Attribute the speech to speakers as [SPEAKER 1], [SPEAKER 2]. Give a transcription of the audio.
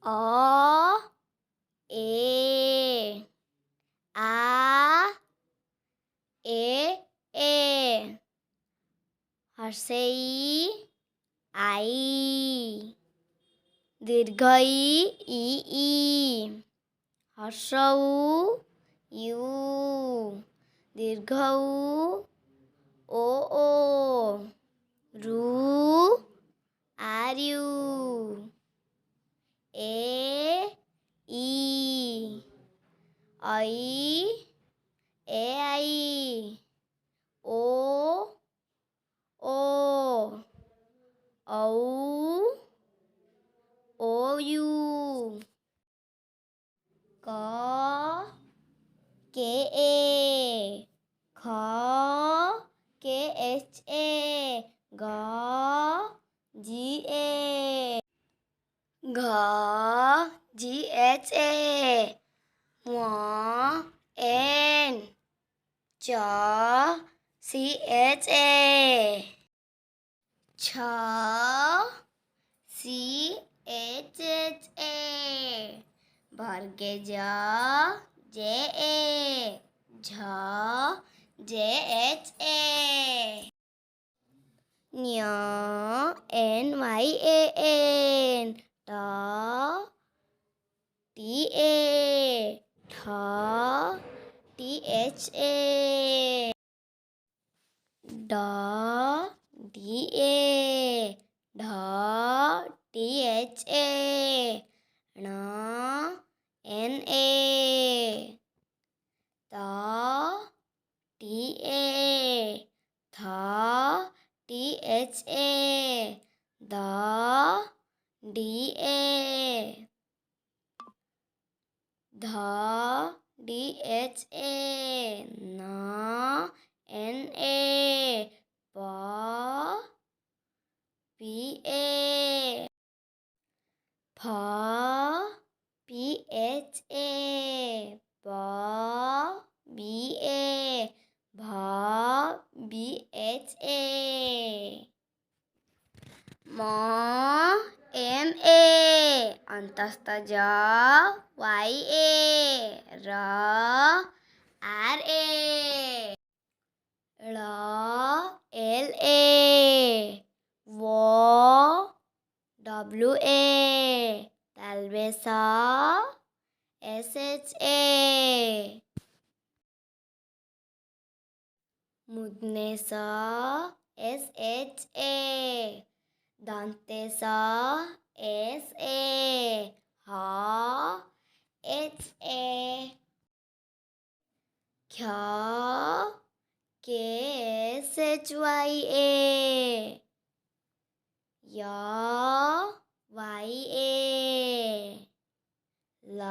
[SPEAKER 1] অ এ এ এ হর্ষে I দীর্ঘ ই ই Harsh you দীর্ঘ ও ও রু আর ইউ এ ই আই এ আই ও ও ঔ ও ইউ ক কে এ খ কে এইচ এ গ জি এ ঘ জি এইচ এ ঙ এন চ সি এইচ এ ছ সি এইচ এইচ এ বর্গে জ জে এ ঝ জে এইচ এ ঞ এন ওয়াই এ এন ট টি এ ঠ টি এইচ এ ড ডি এ ঢ টি এইচ এ ণ এন এ ত টি এ থ T H A the D A ধ ডি এইচ এ ন এন এ প পি এ ফ পি এইচ এ প বি এ ভ বি এইচ এ ম এম এ অন্তস্থ জ ওয়াই এ র আর এ ল এল এ ও ডব্লু এ তালবে স এস এইচ এ মূর্ধন্যে স এস এইচ এ দন্তে স এস এ হ এইচ এ ক্ষ K S H Y A য় ওয়াই এ ল